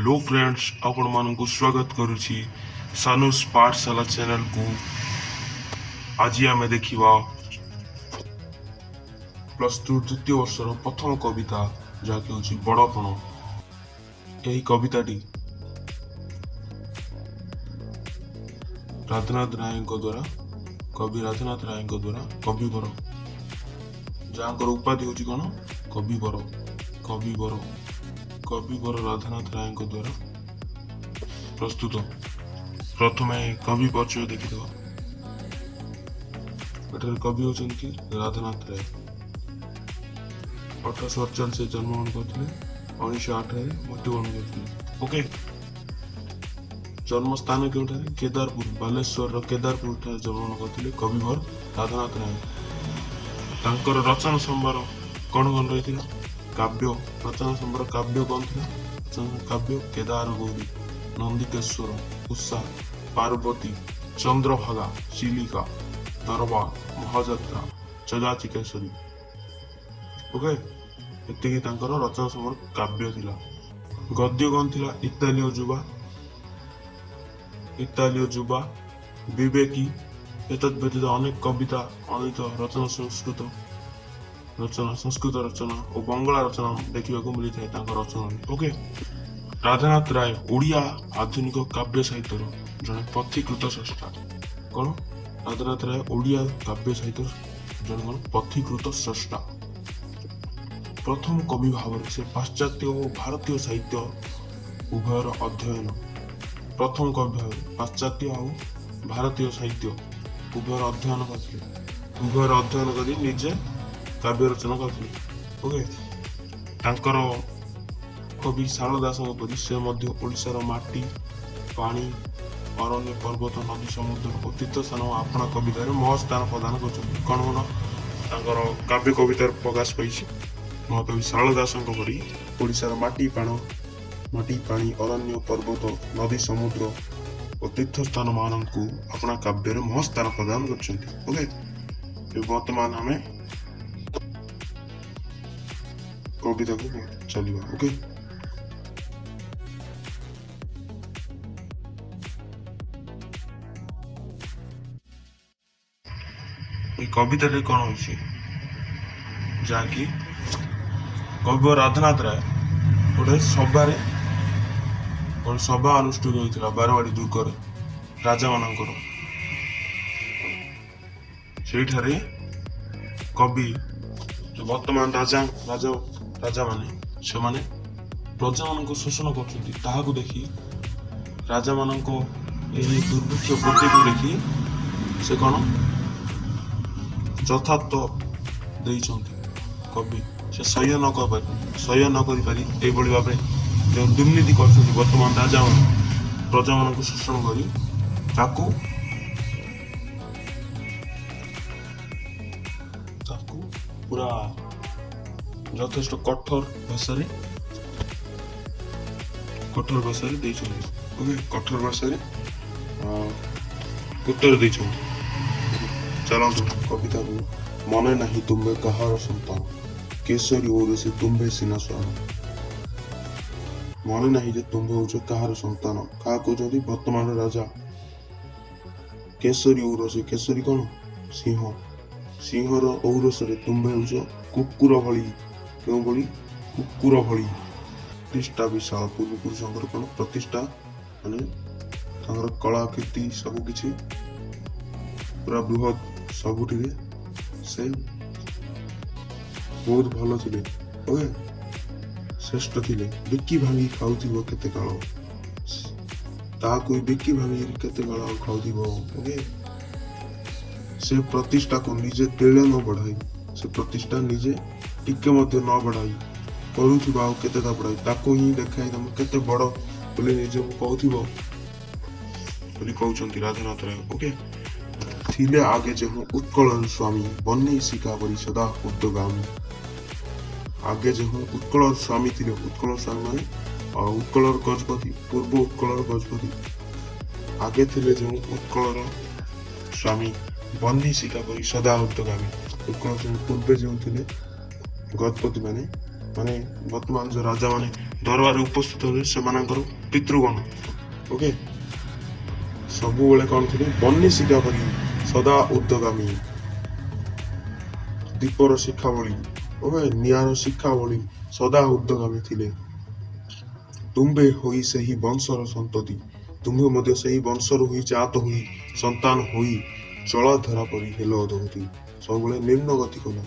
Hello friends आपण मानक स्वागत करुछि सानुस पाठशाला चैनल को। आज आम देखा प्लस टू द्वितीय वर्षर प्रथम कविता जहाँकि हूँ बड़पण। यही कविताटी राधानाथ राय द्वारा कवि राधानाथ राय द्वारा कविवर जहाँ उपाधि हूँ कौन कविवर कविवर कविवर राधानाथ राय द्वारा प्रस्तुत। प्रथम कवि परिचय देखिदेव। कवि होती राधानाथ राय 1848 जन्मग्रहण करते 1908 मृत्युवरण करते। ओके, जन्म स्थान क्यों केदारपुर बालेश्वर केदारपुर जन्मग्रहण करते कविवर राधानाथ राय। तांकर रचना संभार कौन कौन रही काव्य रचना संभार काव्य कौन थी काव्य केदार गौरी नंदिकेश्वर उषा पार्वती चंद्रभागा चिलिका दरबार महाजात्रा चगाचिकेश्वरी। ओके, एतिकी तांकर रचना संभार काव्य थिला। गद्य कौन थिला इतालियो जुबा विवेकी। एतद व्यतीत अनेक कविता अनेक रचना संस्कृत रचना और बंगला रचना देखा मिली है रचना। ओके, राधानाथ राय ओडिया आधुनिक काव्य साहित्यर जड़े पथीकृत स्रष्टा। कौन राधानाथ राय ओडिया काव्य साहित्य जड़े कौन पथीकृत स्रष्टा। प्रथम कवि भाव से पाश्चात्य और भारतीय साहित्य उभयर अध्ययन। प्रथम कवि भाव पाश्चात्य और भारतीय साहित्य उभयर अध्ययन कर निजे काव्य रचना करते। ओके, तांकर कवि शारदा दास परी से ओडिशार माटी पानी अरण्य पर्वत नदी समुद्र और तीर्थ स्थान आपणा कवितार महत् स्थान प्रदान कर कौन कौन काव्य कवितार प्रकाश पाई। महाकवि शारदा दास परी ओडिशार माटी पानी अरण्य पर्वत नदी समुद्र और तीर्थ स्थान मान को अपना काव्य महत् स्थान प्रदान कर। वर्तमान आम कविता को चलिए। ओके, कविता कौन हो जहाँकि कवि राधानाथ राय गोटे सभा अनुष्ठित होता बारवाड़ी दुर्गर राजा मानकर से कवि जो वर्तमान राजा माने से माने प्रजा मान शोषण कर देखी राजा मान दुर्भिक्ष वृद्धि को देखी से कौन यथार्थ कवि से सह्य न कर पारी भाव जो दुर्नीति कर वर्तमान राजा प्रजा मान शोषण कर पूरा यथेष्ट कठोर भाषा कठोर भाषा उत्तर दे। चलते कविता को। मन नहीं तुम्बे कहार संतान केसरी ओर से तुम्बे सीना स्वान। मन नहीं जे तुम्बे हो कहार संतान क्या कहते वर्तमान राजा केसरी औरस। केसरी कौन सिंह सिंहर औरस तुम्बे हो कुकुर भली क्यों भली कुकुर भली। प्रतिष्ठा विशाल पूर्वपुरुषों कौन प्रतिष्ठा माने कलाकृति सबकि पूरा बृहत सबुठे से बहुत भल थे। ओके, श्रेष्ठ थे बिकी भांगी खाऊ केते काल बिकी भांगी केते काल खाऊ। ओके, से प्रतिष्ठा को निजे तेले न बढ़ाई से प्रतिष्ठा निजे टिके मध्य न बढ़ाई करूथिबा केतेटा बढ़ाई ताको ही देखाई तुम केते बड़ बोली निजे कहूथिबो बोली कहउचंती राधानाथ राय। ओके, थिले आगे जेहु उत्कल स्वामी बन्नी शिखा बरी सदा उद्योगामी। आगे जेहु उत्कल स्वामी थिले उत्कल स्वामी माने उत्कल गजपति पूर्व उत्कल गजपति आगे थिले जेहु उत्कल स्वामी बन्नी शिखा करी सदा उद्योगामी। उत्कल पूर्वे जो थे गजपति माने ମାନେ ବର୍ତ୍ତମାନ ଯୋଉ ରାଜା ମାନେ ଦରବାରରେ ଉପସ୍ଥିତ ହେଲେ ସେମାନଙ୍କର ପିତୃଗଣ ଓକେ ସବୁବେଳେ କଣ ଥିଲେ ବନ୍ୟ ଶିକ୍ଷା କରି ସଦା ଉଦ୍ୟଗାମୀ ଦୀପର ଶିକ୍ଷା ଭଳି ଓକେ ନିଆଁର ଶିକ୍ଷା ଭଳି ସଦା ଉଦ୍ୟଗାମୀ ଥିଲେ। ତୁମ୍ଭେ ହୋଇ ସେହି ବଂଶର ସନ୍ତତି ତୁମ୍ଭେ ମଧ୍ୟ ସେହି ବଂଶରୁ ହୋଇ ଜାତ ହୋଇ ସନ୍ତାନ ହୋଇ ଜଳଧାରା ପରି ହେଲ ଅଧଗତି ସବୁବେଳେ ନିମ୍ନ ଗତି କଲ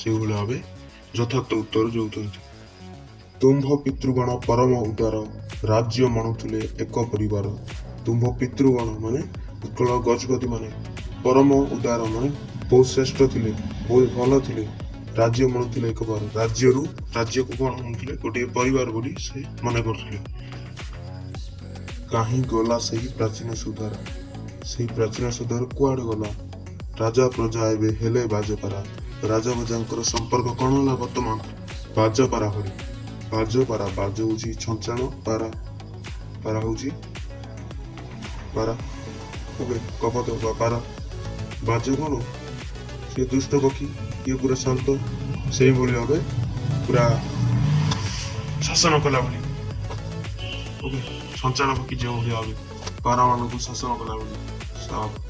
ସେଇଭଳି ଭାବେ ଯଥାର୍ଥ ଉତ୍ତର ଯଉଛନ୍ତି। ତୁମ୍ଭ ପିତୃଗଣ ପରମ ଉଦାର ରାଜ୍ୟ ମଣୁଥିଲେ ଏକ ପରିବାର। ତୁମ୍ଭ ପିତୃଗଣ ମାନେ ଉତ୍କଳ ଗଜପତି ମାନେ ପରମ ଉଦାର ମାନେ ବହୁତ ଶ୍ରେଷ୍ଠ ଥିଲେ ବହୁତ ଭଲ ଥିଲେ ରାଜ୍ୟ ମଣୁଥିଲେ ଏକ ବାର ରାଜ୍ୟକୁ କଣ ମଣୁଥିଲେ ଗୋଟିଏ ପରିବାର ବୋଲି ସେ ମନେ କରୁଥିଲେ। କାହିଁ ଗଲା ସେହି ପ୍ରାଚୀନ ସୁଧାର ସେହି ପ୍ରାଚୀନ ସୁଧାର କୁଆଡେ ଗଲା ରାଜା ପ୍ରଜା ଏବେ ହେଲେ ବାଜପାରା ରାଜା ପ୍ରଜାଙ୍କର ସମ୍ପର୍କ କଣ ହେଲା ବର୍ତ୍ତମାନ ବାଜପାରା ଭଳି ବାଜପାରା ବାଜ ହଉଛି ଛଞ୍ଚାଣ ପାରା ପାରା ହଉଛି ପାରା ଓକେ କପତ ବା ପାରା ବାଜ କଣ ସେ ଦୁଷ୍ଟ ପକ୍ଷୀ ଇଏ ପୁରା ଶାନ୍ତ ସେଇଭଳି ଭାବେ ପୁରା ଶାସନ କଲା ଭଳି ଓକେ ସଞ୍ଚାଣ ପକ୍ଷୀ ଯେଉଁଭଳି ଭାବେ ପାରା ମାନଙ୍କୁ ଶାସନ କଲା ଭଳି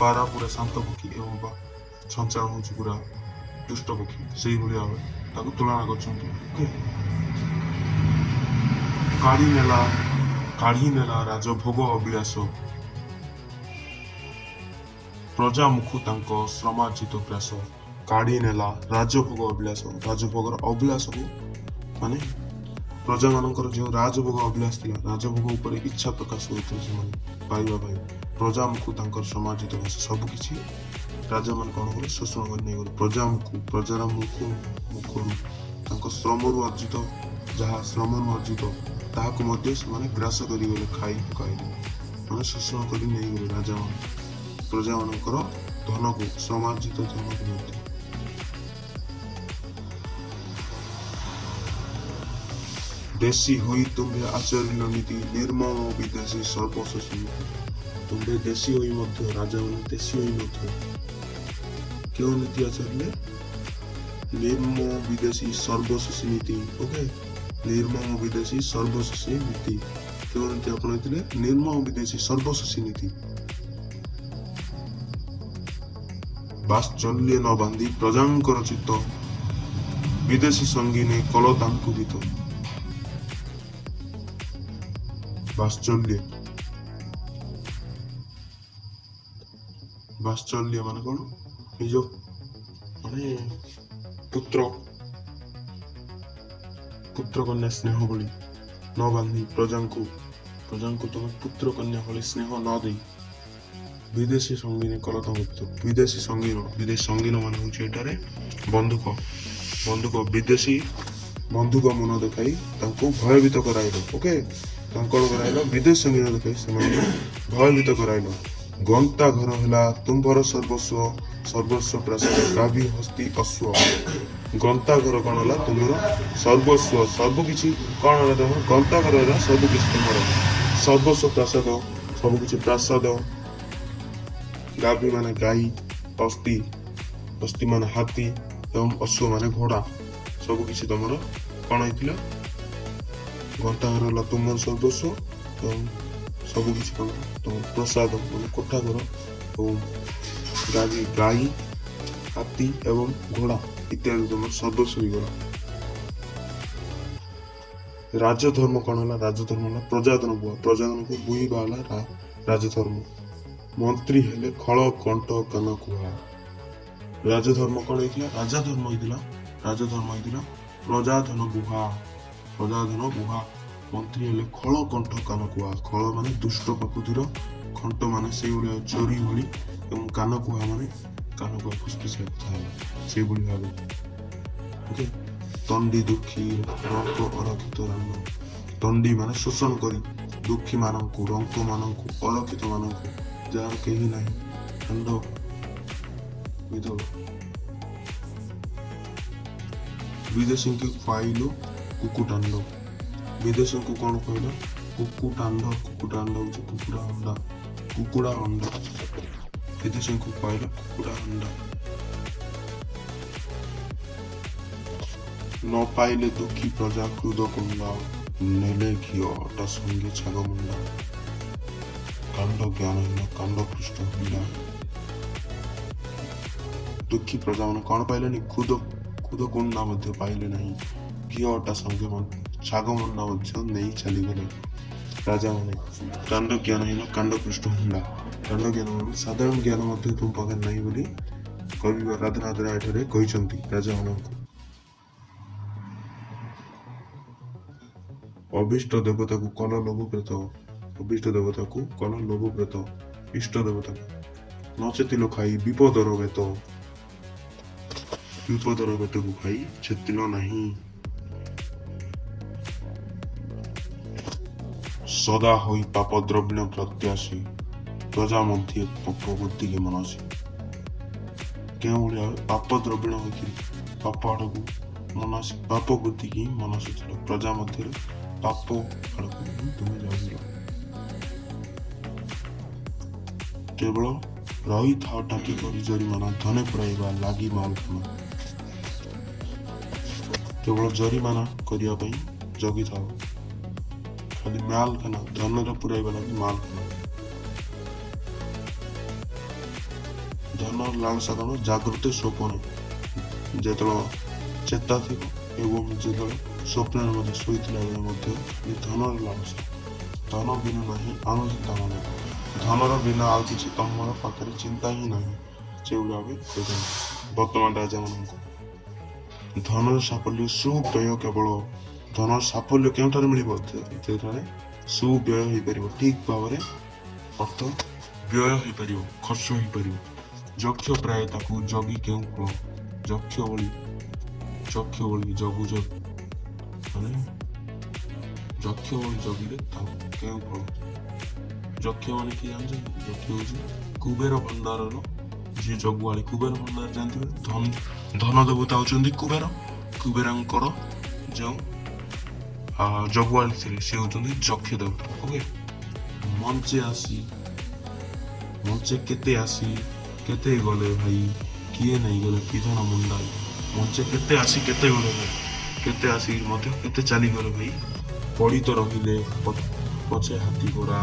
ପାରା ପୁରା ଶାନ୍ତ ପକ୍ଷୀ ଏବଂ ସଞ୍ଚାଣ ହଉଛି ପୁରା ଦୁଷ୍ଟ ପକ୍ଷୀ ସେଇଭଳି ଭାବେ ତାକୁ ତୁଳନା କରୁଛନ୍ତି। କାଢି ନେଲା ରାଜଭୋଗ ଅଭିଳାଷ ପ୍ରଜାମୁଖୁ ତାଙ୍କ ଶ୍ରମାର୍ଜିତ ଗ୍ରାସ କାଢି ନେଲା ରାଜଭୋଗ ଅଭିଳାଷ ରାଜଭୋଗର ଅଭିଳାଷକୁ ମାନେ ପ୍ରଜା ମାନଙ୍କର ଯେଉଁ ରାଜଭୋଗ ଅଭିଳାଷ ଥିଲା ରାଜଭୋଗ ଉପରେ ଇଚ୍ଛା ପ୍ରକାଶ କରୁଥିଲେ ସେମାନେ ପାଇବା ପାଇଁ ପ୍ରଜାମୁଖୁ ତାଙ୍କର ସମାର୍ଜିତ ଗ୍ରାସ ସବୁ କିଛି ରାଜା ମାନେ କଣ କଲେ ଶୋଷଣ କରି ନେଇଗଲେ ପ୍ରଜାର ମୁଖରୁ ତାଙ୍କ ଶ୍ରମରୁ ଅର୍ଜିତ ଯାହା ଶ୍ରମରୁ ଅର୍ଜିତ ତାହାକୁ ମଧ୍ୟ ସେମାନେ ଗ୍ରାସ କରିଗଲେ ଖାଇ ପକାଇଲେ ମାନେ ଶୋଷଣ କରି ନେଇଗଲେ ରାଜା ମାନେ ପ୍ରଜା ମାନଙ୍କର ଧନକୁ ସମାର୍ଜିତ ଧନକୁ ମଧ୍ୟ ଦେଶୀ ହୋଇ ତୁମ୍ଭେ ଆଚରିଲ ନୀତି ନିର୍ମମ ବିଦେଶୀ ସର୍ବଶୋଷୀ ତୁମ୍ଭେ ଦେଶୀ ହୋଇ ମଧ୍ୟ ରାଜା ମାନେ ଦେଶୀ ହୋଇ ମଧ୍ୟ କେଉଁ ନୀତି ଆଚରିଲେ ନିର୍ମମ ବିଦେଶୀ ସର୍ବଶୋଷୀ ନୀତି ଓକେ ନିର୍ମମ ବିଦେଶୀ ସର୍ବଶୋଷୀ ନୀତି କେଉଁ ନୀତି ଆପଣେଇଥିଲେ ନିର୍ମମ ବିଦେଶୀ ସର୍ବଶୋଷୀ ନୀତି ବାତ୍ସଲ୍ୟ ନ ବାନ୍ଧି ପ୍ରଜାଙ୍କର ଚିତ୍ତ ବିଦେଶୀ ସଙ୍ଗୀନେ କଲ ତାଙ୍କୁ ହିତ ବାତ୍ସଲ୍ୟ ମାନେ କଣ ନିଜ ମାନେ ପୁତ୍ର କନ୍ୟା ସ୍ନେହ ଭଳି ନ ବାନ୍ଧି ପ୍ରଜାଙ୍କୁ ତମ ପୁତ୍ର କନ୍ୟା ଭଳି ସ୍ନେହ ନ ଦେଇ ବିଦେଶୀ ସଙ୍ଗୀନ କଲ ତାଙ୍କୁ ବିଦେଶୀ ସଙ୍ଗୀନ ମାନେ ହଉଛି ଏଠାରେ ବିଦେଶୀ ବନ୍ଧୁକ ମନ ଦେଖାଇ ତାଙ୍କୁ ଭୟଭୀତ କରାଇଲ ଓକେ ତାଙ୍କୁ କଣ କରାଇଲ ବିଦେଶୀ ସଙ୍ଗୀନ ଦେଖାଇ ସେମାନଙ୍କୁ ଭୟଭୀତ କରାଇଲ ଗନ୍ତା ଘର ହେଲା ତୁମ୍ଭର ସର୍ବସ୍ୱ ପ୍ରାସାଦ ଗାଭୀ ହସ୍ତି ଅଶ୍ଵ ଗନ୍ତା ଘର କଣ ହେଲା ତୁମର ସର୍ବସ୍ୱ ସବୁକିଛି କଣ ହେଲା ତମର ଗନ୍ତା ଘର ହେଲା ସବୁକିଛି ତୁମର ସର୍ବସ୍ୱ ପ୍ରାସାଦ ସବୁକିଛି ପ୍ରାସାଦ ଗାଭୀ ମାନେ ଗାଈ ଅସ୍ତି ମାନେ ହାତୀ ଏବଂ ଅଶ୍ଵ ମାନେ ଘୋଡା ସବୁକିଛି ତମର କଣ ହେଇଥିଲା ଗନ୍ତା ଘର ହେଲା ତୁମର ସର୍ବସ୍ୱ ଏବଂ ସବୁକିଛି କଣ ତମର ପ୍ରସାଦ ମାନେ କୋଠା ଘର ଏବଂ ଗାଈ ହାତୀ ଏବଂ ଘୋଡା ଇତ୍ୟାଦି ତମର ସର୍ବସ୍ୱ ହେଇଗଲା। ରାଜଧର୍ମ କଣ ହେଲା ରାଜଧର୍ମ ହେଲା ପ୍ରଜାତନକୁ ବୁହିବା ହେଲା ରାଜଧର୍ମ ମନ୍ତ୍ରୀ ହେଲେ ଖଳ କଣ୍ଟ କାନ କୁହା ରାଜଧର୍ମ କଣ ହେଇଥିଲା ରାଜଧର୍ମ ହେଇଥିଲା ପ୍ରଜାଧନ ବୁହା ମନ୍ତ୍ରୀ ହେଲେ ଖଳ କଣ୍ଠ କାନ କୁହା ଖଳ ମାନେ ଦୁଷ୍ଟ ପ୍ରକୃତିର ଖଣ୍ଟ ମାନେ ସେଇଭଳିଆ ଚୋରି ଭଳି ଏବଂ କାନ କୁହା ମାନେ କାନ କୁହା ଫୁସଫୁସିଆ କଥା ହେଲା ସେଇଭଳି ଭାବେ ଓକେ ତଣ୍ଡି ଦୁଃଖୀ ରଙ୍କ ଅରକ୍ଷିତ ରାମ ତଣ୍ଡି ମାନେ ଶୋଷଣ କରି ଦୁଃଖୀ ମାନଙ୍କୁ ରଙ୍କ ମାନଙ୍କୁ ଅରକ୍ଷିତ ମାନଙ୍କୁ ଯାହାର କେହି ନାହିଁ ଖଣ୍ଡ ବିଦେଶୀଙ୍କୁ ଖୁଆଇଲୁ କୁକୁଟାଣ୍ଡ ବିଦେଶୀଙ୍କୁ କଣ କହିଲ କୁକୁଟାଣ୍ଡ ହଉଛି କୁକୁଡ଼ା ଅଣ୍ଡା ବିଦେଶୀଙ୍କୁ ଖୁଆଇଲ କୁକୁଡ଼ା ଅଣ୍ଡା ନ ପାଇଲେ ଦୁଃଖୀ ପ୍ରଜା କ୍ରୋଧ କୁଣ୍ଡା ନେଲେ ଘିଅ ଅଟା ସଙ୍ଗେ ଛାଗ ମୁଣ୍ଡା କାଣ୍ଡ ଜ୍ଞାନହୀନ କାଣ୍ଡ ପୃଷ୍ଠ ହୁଣ୍ଡା। ଦୁଃଖୀ ପ୍ରଜା ମାନେ କଣ ପାଇଲେନି? କ୍ରୋଧ କୁଣ୍ଡା ମଧ୍ୟ ପାଇଲେ ନାହିଁ, ଘିଅ ଅଟା ସଙ୍ଗେ ଛାଗ ମୁଣ୍ଡା ମଧ୍ୟ ନେଇ ଚାଲିଗଲେ ରାଜା ମାନେ। କାଣ୍ଡ ଜ୍ଞାନହୀନ କାଣ୍ଡ ପୃଷ୍ଠ ହୁଣ୍ଡା। କାଣ୍ଡ ଜ୍ଞାନ ମାନେ ସାଧାରଣ ଜ୍ଞାନ ମଧ୍ୟ ତୁମ ପାଖରେ ନାହିଁ ବୋଲି କବି ରାଧାନାଥ ରାୟ ଏଠାରେ କହିଛନ୍ତି ରାଜାମାନଙ୍କୁ। ଅଭିଷ୍ଟ ଦେବତାକୁ କଲ ଲୋଭ ପ୍ରେତ। ଅଭିଷ୍ଟ ଦେବତାକୁ କଲ ଲୋଭ ପ୍ରେତ। ଇଷ୍ଟ ଦେବତାକୁ ନଚେତିଲ ଖାଇ ବିପଦର ବେତ। ବିପଦର ବେତକୁ ଖାଇ ଚେତିଲ ନାହିଁ। ସଦା ହୋଇ ପାପ ଦ୍ରବ୍ୟ ପ୍ରତ୍ୟାଶୀ ପ୍ରଜା ମଧ୍ୟ ପାପ ବୁଦ୍ଧିକି ମନାସି। କେଉଁ ଭଳିଆ ପାପ ଦ୍ରବ୍ୟ ହୋଇକି ପାପ ଆଡକୁ ମନାସି, ପାପ ବୁଦ୍ଧିକି ମନାସୁଥିଲ, ପ୍ରଜା ମଧ୍ୟରେ ପାପ ଆଡକୁ ତୁମେ ଯାଉଥିଲ। କେବଳ ରହିଥାଅ ଟାକି କରି ଜରିମାନା ଧନେ ପୁରାଇବା ଲାଗି ମାଲଖାନା। କେବଳ ଜରିମାନା କରିବା ପାଇଁ ଜଗିଥାଉ, ଖାଲି ମାଲଖାନା ଧନରେ ପୁରାଇବା ଲାଗି ମାଲଖାନା। ଧନର ଲାଳସା କଣ? ଜାଗୃତ ସ୍ୱପ୍ନ। ଯେତେବେଳେ ଚେତା ଥିବ ଏବଂ ଯେତେବେଳେ ସ୍ୱପ୍ନରେ ମଧ୍ୟ ଶୋଇଥିଲା ବେଳେ ମଧ୍ୟ ଧନର ଲାଳସା। ଧନ ବିନା ନାହିଁ ଅନୁଚିନ୍ତା ମନ। ଧନର ବିନା ଆଉ କିଛି ତମର ପାଖରେ ଚିନ୍ତା ହିଁ ନାହିଁ, ସେଭଳି ଭାବେ କହିଛନ୍ତି ବର୍ତ୍ତମାନ ରାଜାମାନଙ୍କୁ। ଧନର ସାଫଲ୍ୟ ସୁବ୍ୟୟ କେବଳ। ଧନର ସାଫଲ୍ୟ କେଉଁଠାରେ ମିଳିବ? ଯେତେବେଳେ ସୁବ୍ୟୟ ହେଇପାରିବ, ଠିକ ଭାବରେ ଅର୍ଥ ବ୍ୟୟ ହେଇପାରିବ, ଖର୍ଚ୍ଚ ହେଇପାରିବ। ଯକ୍ଷ ପ୍ରାୟ ତାକୁ ଜଗି କେଉଁ ଫଳ। ଯକ୍ଷ ଭଳି ଜଗୁଜ ମାନେ ଯକ୍ଷ ଭଳି ଜଗିଲେ ତାକୁ କେଉଁ ଫଳ। ଯକ୍ଷ ମାନେ କିଏ ଜାଣିଛନ୍ତି? ଯକ୍ଷ ହଉଛି କୁବେର ଭଣ୍ଡାରର ଯିଏ ଜଗୁଆଳି। କୁବେର ଭଣ୍ଡାର ଜାଣିଥିବେ, ଧନ ଦେବତା ହଉଛନ୍ତି କୁବେର। କୁବେରଙ୍କର ଯେଉଁ ଜଗୁଆଳି ଥିଲେ ସେ ହଉଛନ୍ତି ଯକ୍ଷ ଦେବତା। ଓକେ, ମଞ୍ଚେ କେତେ ଆସି କେତେ ଗଲେ ଭାଇ, କିଏ ନେଇଗଲେ କି ଧନ ମୁଣ୍ଡାଇ। ମଞ୍ଚେ କେତେ ଆସି କେତେ ଗଲେ ଭାଇ, କେତେ ଆସି ମଧ୍ୟ କେତେ ଚାଲିଗଲେ ଭାଇ। ପଡ଼ିତ ରହିଲେ ପଛେ ହାତୀ ଘୋଡ଼ା,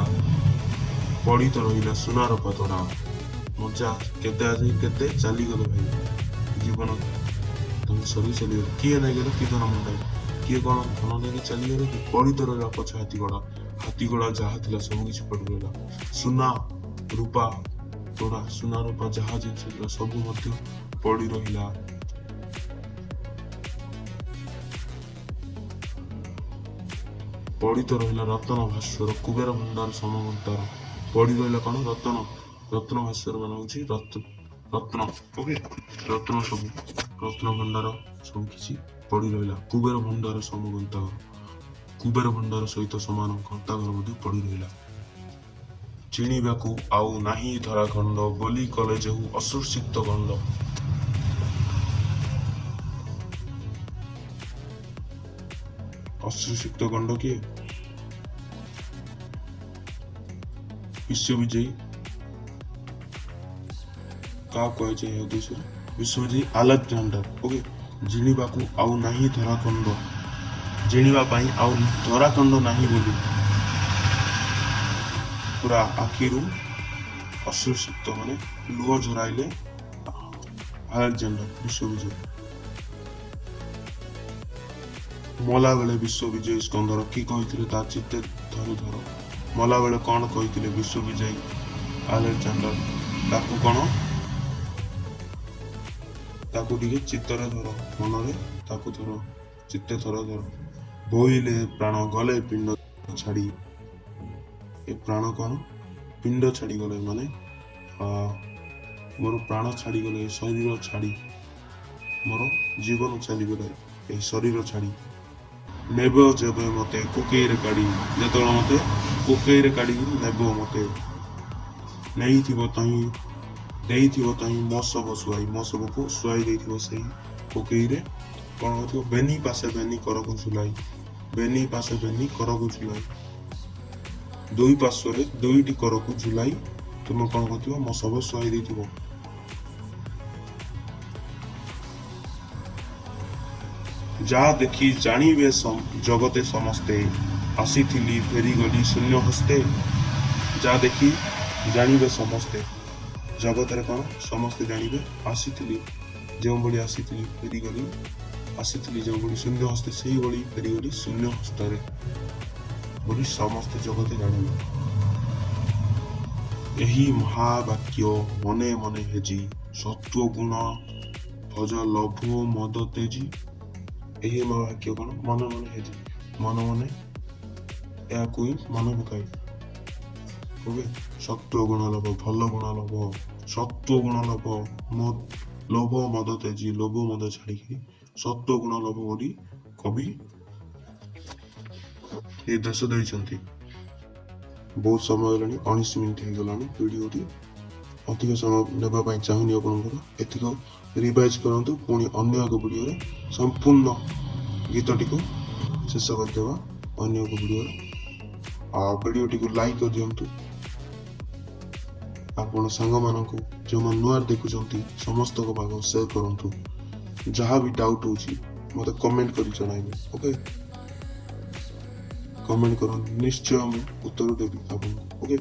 ପଡ଼ିତ ରହିଲା ସୁନାର ପାତୋଡ଼ା। ମଞ୍ଚା କେତେ ଆସି କେତେ ଚାଲିଗଲେ ଭାଇ, ଜୀବନ ତମେ ସରି ଚାଲିଗଲେ। କିଏ ନେଇଗଲେ କି ଧନ ମୁଣ୍ଡାଇ। କିଏ କଣ ଧନ ନେଇକି ଚାଲିଗଲେ କି? ପଡ଼ିତ ରହିଲା ପଛେ ହାତୀ ଘୋଡ଼ା ଯାହା ଥିଲା ସବୁ କିଛି ପଡ଼ି ରହିଲା। ସୁନା ରୂପା ଯାହା ଜିନିଷ ଥିଲା ସବୁ ମଧ୍ୟ ପଡ଼ି ରହିଲା। ପଡ଼ିତ ରହିଲା ରତନ ଭାସ୍ୱର କୁବେର ଭଣ୍ଡାର ସମଭଣ୍ଡାର। ପଡ଼ି ରହିଲା କଣ? ରତ୍ନ ଭାସ୍ୱର ମାନେ ହଉଛି ରତ୍ନ। ଓକେ, ରତ୍ନ ଭଣ୍ଡାର ସବୁ କିଛି ପଡ଼ି ରହିଲା। କୁବେର ଭଣ୍ଡାର ସମଗନ୍ତାଘର, କୁବେର ଭଣ୍ଡାର ସହିତ ସମାନ ଗନ୍ତାଘର ମଧ୍ୟ ପଡ଼ି ରହିଲା। ଚିଣିବାକୁ ଆଉ ନାହିଁ ଧରାଖଣ୍ଡ ବୋଲି କଲେ ଯେଉଁ ଅସୁସିକ୍ତ ଗଣ୍ଡ। ଅସୁସିକ୍ତ ଗଣ୍ଡ କିଏ? ବିଶ୍ୱବିଜୟୀ। କାହା କୁହାଯାଏ ଏହା ଉଦ୍ଦେଶ୍ୟରେ? ବିଶ୍ୱବିଜୟୀ ଆଲେକ୍ଜାଣ୍ଡାର। ଓକେ, ଜିଣିବାକୁ ଆଉ ନାହିଁ ଧରାଖଣ୍ଡ, ଜିଣିବା ପାଇଁ ଆଉ ଧରାଖଣ୍ଡ ନାହିଁ ବୋଲି ପୁରା ଆଖିରୁ ଅଶ୍ରୁସିକ୍ତ ମାନେ ଲୁହ ଝରାଇଲେ ଆଲେକ୍ଜାଣ୍ଡାର ବିଶ୍ୱବିଜୟ। ମଲାବେଳେ ବିଶ୍ୱବିଜୟୀ ସ୍କନ୍ଧର କି କହିଥିଲେ ତା ଚିତ୍ତେ ଧରୁ ଧର। ମଲାବେଳେ କଣ କହିଥିଲେ ବିଶ୍ୱବିଜୟୀ ଆଲେକ୍ଜାଣ୍ଡାର? ତାକୁ କଣ? ତାକୁ ଟିକେ ଚିତ୍ତରେ ଧର, ମନରେ ତାକୁ ଧର, ଚିତ୍ତେ ଧର। ବୋଇଲେ ପ୍ରାଣ ଗଲେ ପିଣ୍ଡ ଛାଡ଼ି। ଏ ପ୍ରାଣ କଣ? ପିଣ୍ଡ ଛାଡ଼ିଗଲେ ମାନେ ମୋର ପ୍ରାଣ ଛାଡ଼ିଗଲେ, ଶରୀର ଛାଡ଼ି, ମୋର ଜୀବନ ଚାଲିଗଲେ ଏହି ଶରୀର ଛାଡ଼ି। ନେବ ଯେବେ ମତେ କୋକେଇରେ କାଢ଼ି, ଯେତେବେଳେ ମତେ କୋକେଇରେ କାଢ଼ିକି ନେବ, ମତେ ନେଇଥିବ ତହିଁ ଦେଇଥିବ ତହିଁ ମଶବ ଶୁଆଇ। ମଶବକୁ ଶୁଆଇ ଦେଇଥିବ ସେଇ କୋକେଇରେ। କଣ ହଉଥିବ? ବେନି ପାଶେ ବେନି କରକୁ ଝୁଲାଇ। ବେନି ପାଶେ ବେନି କରକୁ ଝୁଲାଇ। ଦୁଇ ପାର୍ଶ୍ୱରେ ଦୁଇଟି କରକୁ ଝୁଲାଇ ତୁମେ କଣ କରୁଥିବ? ମଶବ ଶୁଆଇ ଦେଇଥିବ। ଯାହା ଦେଖି ଜାଣିବେ ଜଗତେ ସମସ୍ତେ ଆସିଥିଲି ଫେରିଗଲି ଶୂନ୍ୟ ହସ୍ତେ। ଯାହା ଦେଖି ଜାଣିବେ ସମସ୍ତେ ଜଗତରେ କ'ଣ ସମସ୍ତେ ଜାଣିବେ ଆସିଥିଲି ଯେଉଁଭଳି ଆସିଥିଲି ଫେରିଗଲି ଆସିଥିଲି ଯେଉଁଭଳି ଶୂନ୍ୟ ହସ୍ତେ ସେଇଭଳି ଫେରିଗଲି ଶୂନ୍ୟ ହସ୍ତରେ ବୋଲି ସମସ୍ତେ ଜଗତେ ଜାଣିବେ। ଏହି ମହାବାକ୍ୟ ମନେ ମନେ ହେଜି ସତ୍ୱ ଗୁଣ ଭଜ ଲୋଭ ମଦ ତେଜି। ଏହି ମହାବାକ୍ୟ କ'ଣ ମନେ ମନେ ହେଜି ମନେ ମନେ ଏହାକୁ ହିଁ ମନେ ପକାଇ ସତ୍ୱ ଗୁଣ ଲୋଭ ଭଲ ଗୁଣ ଲୋଭ ସତ୍ୱ ଗୁଣ ଲୋଭ ଲୋଭ ମଦ ତେଜି ଲୋଭ ମଦ ଛାଡ଼ିକି ସତ୍ୱ ଗୁଣ ଲୋଭ ବୋଲି କବି ନିର୍ଦ୍ଦେଶ ଦେଇଛନ୍ତି। ବହୁତ ସମୟ ହେଲାଣି 19 ମିନିଟ୍ ହେଇଗଲାଣି ଭିଡ଼ିଓଟି ଅଧିକ ସମୟ ନେବା ପାଇଁ ଚାହୁଁନି ଆପଣଙ୍କର ଏତିକ ରିଭାଇଜ୍ କରନ୍ତୁ ପୁଣି ଅନ୍ୟ ଏକ ଭିଡ଼ିଓରେ ସମ୍ପୂର୍ଣ୍ଣ ଗୀତଟିକୁ ଶେଷ କରିଦେବା ଅନ୍ୟ ଏକ ଭିଡ଼ିଓରେ। ଭିଡ଼ିଓଟିକୁ ଲାଇକ୍ କରିଦିଅନ୍ତୁ ଆପଣ ସାଙ୍ଗମାନଙ୍କୁ ଯେଉଁମାନେ ନୂଆ ଦେଖୁଛନ୍ତି ସମସ୍ତଙ୍କ ପାଖକୁ ସେୟାର କରନ୍ତୁ। ଯାହା ବି ଡାଉଟ୍ ହେଉଛି ମୋତେ କମେଣ୍ଟ କରି ଜଣାଇବେ ଓକେ କମେଣ୍ଟ କରନ୍ତୁ ନିଶ୍ଚୟ ମୁଁ ଉତ୍ତର ଦେବି ଆପଣଙ୍କୁ ଓକେ।